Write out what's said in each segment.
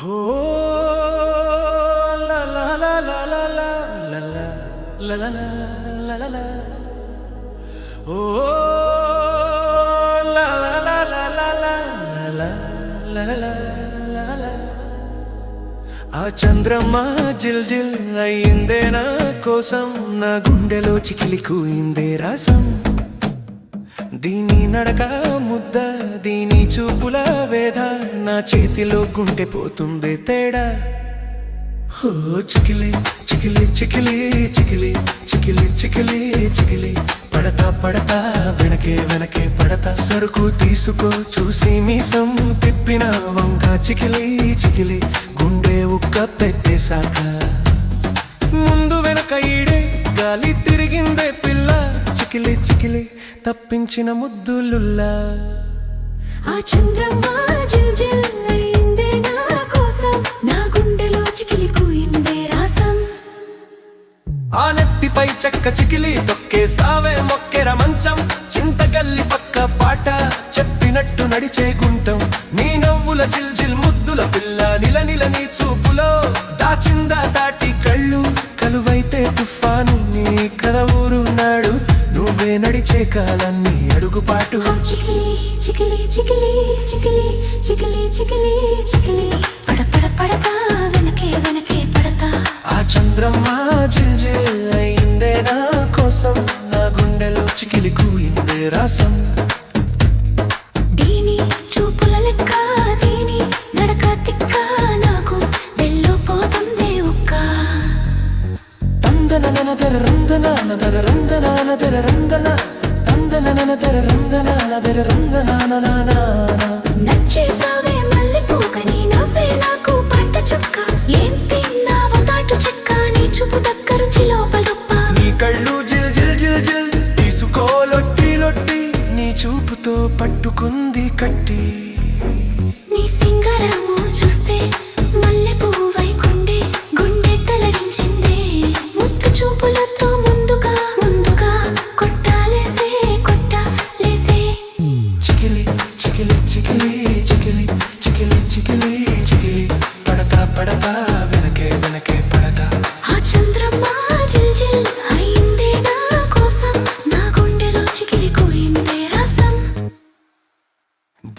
Oh, la la la la la la la la la la la la. Oh, la la la la la la la la la la la. ఆ చంద్రమ్మ జిల్ జిల్ అయ్యిందే నా కోసం, నా గుండెలో చికిలి కూయిందే రాసం. దీని నడక ముద్ద, దీని చూపుల వేద, నా చేతిలో గుండె పోతుందే తేడా. ఓ చికిలి చికిలి చికిలి చికిలి చికిలి చికిలి చికిలి, పడతా పడతా వెనకే వెనకే పడతా. సరుకు తీసుకో చూసి మీసం తిప్పిన వంక, చికిలి చికిలి గుండె ఉక్క పెట్టేశాక. ముందు వెనక ఈడే గాలి తిరిగిందే పిల్ల, చికిలి చికిలి తప్పించిన ముద్దులుల్లా. ఆ చంద్రమ్మ జిల్ జిల్ అయిందే నా కోసం, నా గుండెలో చికిలి కూయిందే రాసం. ఆ నెత్తిపై చెక్క చికిలి తొక్కే సావే మొక్కెర మంచం, చింతగల్లి పక్క పాట చెప్పినట్టు నడిచే గుంటం. నీ నవ్వుల జిల్ జిల్ ముద్దుల పిల్ల, నిల నిల నీ చూపులో దాచిందా తాటి కళ్ళు. కలువైతే తుఫాను నీ కథ ఊరున్నాడు, నువ్వే నడిచే కాలన్నీ అడుగుపాటు. ఆ చికిలి చికిలి చికిలి చికిలి చికిలి చికిలి చికిలి, పడ పడ పడతా వెనకే వెనకే పడతా. ఆ చంద్రమ్మ జిల్ జిల్ అయిందే నా కోసం, నా గుండెలో చికిలి కూయిందే రాసం. దీని చూపుల లెక్క, దీని నడక తిక్క, నాకు వెళ్ళిపోతుందే ఉక్క. తందన ననదర రందన నదర రందన నదర రందన, తందన ననదర రందన నదర రందన నననా. నచ్చేసావే మల్లెపూకని, నవ్వే నాకు పట్ట చుక్క. ఏం తిన్నావో తాటు చెక్క, నీ చూపు దగ్గరుంచి లోపలొప్ప. నీ కళ్ళు జిల్ జిల్ జిల్ జిల్ తీసుకో లొట్టి లొట్టి, నీ చూపుతో పట్టుకుంది కట్టి. నీ సింగరము చూస్తే మల్లెపూవై గుండె గుండె తలడించిందే. ముద్దు చూపులతో ముందుగా ముందుగా కొట్టాలేసే కొట్టాలేసే. చికిలి చికిలి చికిలి చికిలి చికిలి చికిలి చికిలి, పడతా పడతా వెనకే వెనకే పడతా. ఆ చంద్రమ్మ జిల్ జిల్ అయిందే నా కోసం, నా గుండెలో చికిలి కూయిందే రాసం.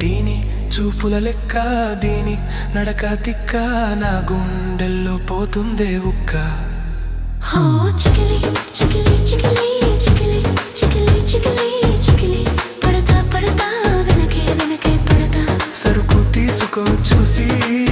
దీని చూపుల లెక్క, దీని నడక తిక్క, నా గుండెల్లో పోతుందే ఉక్క. హో చికిలి చికిలి చికిలి చికిలి చికిలి చికిలి చికిలి, పడతా పడతా వెనకే వెనకే పడతా. సరుకు తీసుకో చూసి